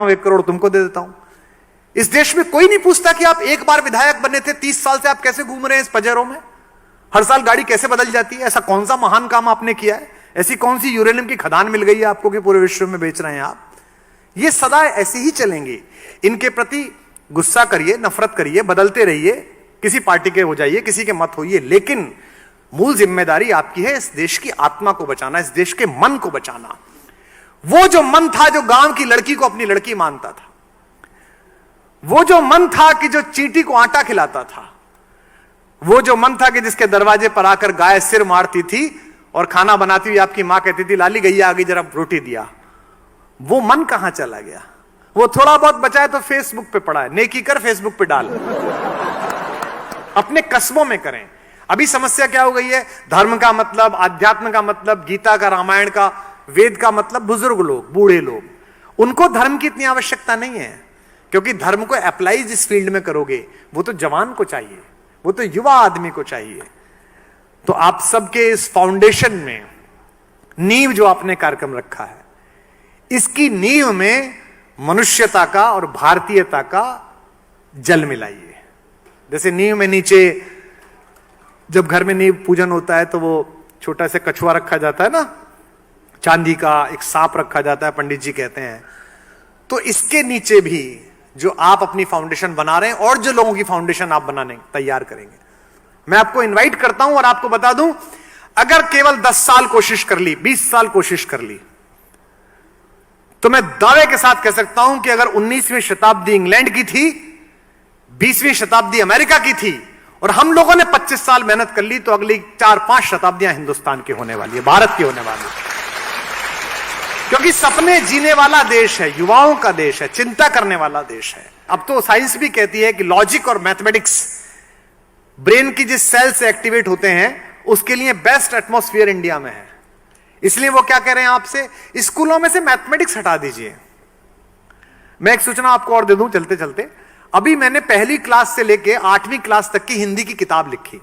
1 करोड़ तुमको दे देता हूं। इस देश में कोई नहीं पूछता कि आप एक बार विधायक बने थे, 30 साल से आप कैसे घूम रहे हैं इस पजेरों में, हर साल गाड़ी कैसे बदल जाती है, ऐसा कौन सा महान काम आपने किया है, ऐसी कौन सी यूरेनियम की खदान मिल गई है आपको कि पूरे विश्व में बेच रहे हैं आप। ये सदा ऐसे ही चलेंगे। इनके प्रति गुस्सा करिए, नफरत करिए, बदलते रहिए, किसी पार्टी के हो जाइए, किसी के मत होइए, लेकिन मूल जिम्मेदारी आपकी है इस देश की आत्मा को बचाना, इस देश के मन को बचाना। वो जो मन था जो गांव की लड़की को अपनी लड़की मानता था, वो जो मन था कि जो चींटी को आटा खिलाता था, वो जो मन था कि जिसके दरवाजे पर आकर गाय सिर मारती थी और खाना बनाती हुई आपकी मां कहती थी लाली गैया आ गई जरा रोटी दिया, वो मन कहां चला गया? वो थोड़ा बहुत बचा है तो फेसबुक पे पड़ा है, नेकी कर फेसबुक पे डाल, अपने कस्बों में करें। अभी समस्या क्या हो गई है? धर्म का मतलब, आध्यात्म का मतलब, गीता का, रामायण का, वेद का मतलब बुजुर्ग लोग, बूढ़े लोग, उनको धर्म की इतनी आवश्यकता नहीं है, क्योंकि धर्म को अप्लाई जिस फील्ड में करोगे वो तो जवान को चाहिए, वो तो युवा आदमी को चाहिए। तो आप सबके इस फाउंडेशन में नींव जो आपने कार्यक्रम रखा है, इसकी नींव में मनुष्यता का और भारतीयता का जल मिलाइए। जैसे नींव में नीचे जब घर में नींव पूजन होता है तो वो छोटा सा कछुआ रखा जाता है ना, चांदी का, एक सांप रखा जाता है, पंडित जी कहते हैं। तो इसके नीचे भी जो आप अपनी फाउंडेशन बना रहे हैं और जो लोगों की फाउंडेशन आप बनाने तैयार करेंगे, मैं आपको इनवाइट करता हूं और आपको बता दूं, अगर केवल 10 साल कोशिश कर ली, 20 साल कोशिश कर ली, तो मैं दावे के साथ कह सकता हूं कि अगर 19वीं शताब्दी इंग्लैंड की थी, 20वीं शताब्दी अमेरिका की थी, और हम लोगों ने 25 साल मेहनत कर ली, तो अगली 4-5 शताब्दियां हिंदुस्तान की होने वाली है, भारत की होने वाली है। क्योंकि सपने जीने वाला देश है, युवाओं का देश है, चिंता करने वाला देश है। अब तो साइंस भी कहती है कि लॉजिक और मैथमेटिक्स ब्रेन की जिस सेल से एक्टिवेट होते हैं उसके लिए बेस्ट एटमॉस्फेयर इंडिया में है। इसलिए वो क्या कह रहे हैं आपसे, स्कूलों में से मैथमेटिक्स हटा दीजिए। मैं एक सूचना आपको और दे दूं चलते चलते, अभी मैंने पहली क्लास से लेके 8वीं क्लास तक की हिंदी की किताब लिखी,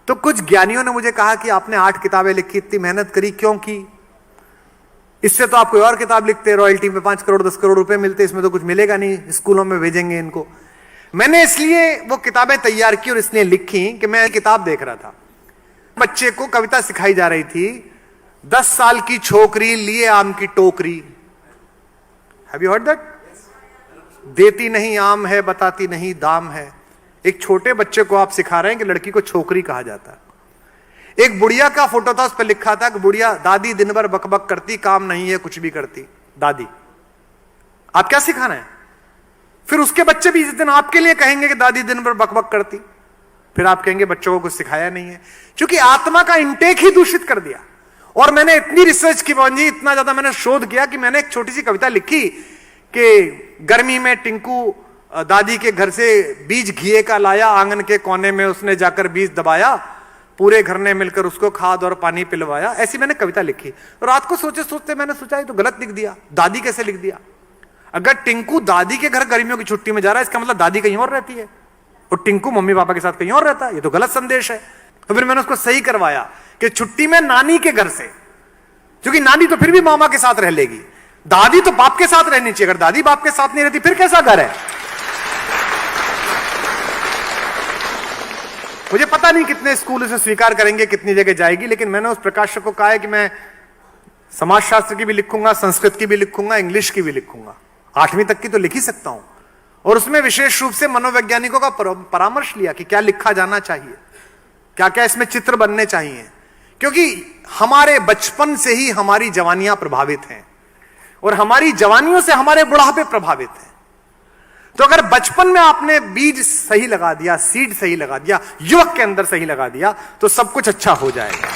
तो कुछ ज्ञानियों ने मुझे कहा कि आपने 8 किताबें लिखी, इतनी मेहनत करी क्यों की? इससे तो आप कोई और किताब लिखते, रॉयल्टी में 5 करोड़ 10 करोड़ रुपए मिलते, इसमें तो कुछ मिलेगा नहीं, स्कूलों में भेजेंगे इनको। मैंने इसलिए वो किताबें तैयार की और इसलिए लिखी कि मैं किताब देख रहा था, बच्चे को कविता सिखाई जा रही थी, 10 साल की छोकरी लिए आम की टोकरी। Have you heard that? देती नहीं आम है, बताती नहीं दाम है। एक छोटे बच्चे को आप सिखा रहे हैं कि लड़की को छोकरी कहा जाता है। एक बुढ़िया का फोटो था, उस पर लिखा था कि बुढ़िया दादी दिन भर बकबक करती, काम नहीं है कुछ भी करती दादी। आप क्या सिखा रहे हैं? फिर उसके बच्चे भी इस दिन आपके लिए कहेंगे कि दादी दिन भर बकबक करती, फिर आप कहेंगे बच्चों को कुछ सिखाया नहीं है, क्योंकि आत्मा का इंटेक ही दूषित कर दिया। और मैंने इतनी रिसर्च की जी, इतना ज्यादा मैंने शोध किया कि मैंने एक छोटी सी कविता लिखी कि गर्मी में टिंकू दादी के घर से बीज घिए का लाया, आंगन के कोने में उसने जाकर बीज दबाया, पूरे घर ने मिलकर उसको खाद और पानी पिलवाया। ऐसी मैंने कविता लिखी। तो रात को सोचते सोचते मैंने सोचा ये तो गलत लिख दिया, दादी कैसे लिख दिया? अगर टिंकू दादी के घर गर्मियों की छुट्टी में जा रहा है, इसका मतलब दादी कहीं और रहती है और टिंकू मम्मी पापा के साथ कहीं और रहता है, ये तो गलत संदेश है। तो फिर मैंने उसको सही करवाया कि छुट्टी में नानी के घर से, क्योंकि नानी तो फिर भी मामा के साथ रह लेगी, दादी तो बाप के साथ रहनी चाहिए। अगर दादी बाप के साथ नहीं रहती फिर कैसा घर है? मुझे पता नहीं कितने स्कूल इसे स्वीकार करेंगे, कितनी जगह जाएगी, लेकिन मैंने उस प्रकाशक को कहा है कि मैं समाजशास्त्र की भी लिखूंगा, संस्कृत की भी लिखूंगा, इंग्लिश की भी लिखूंगा, 8वीं तक की तो लिख ही सकता हूं। और उसमें विशेष रूप से मनोवैज्ञानिकों का परामर्श लिया कि क्या लिखा जाना चाहिए, क्या क्या इसमें चित्र बनने चाहिए, क्योंकि हमारे बचपन से ही हमारी जवानियां प्रभावित हैं और हमारी जवानियों से हमारे बुढ़ापे प्रभावित हैं। तो अगर बचपन में आपने बीज सही लगा दिया, सीड सही लगा दिया, युवक के अंदर सही लगा दिया, तो सब कुछ अच्छा हो जाएगा।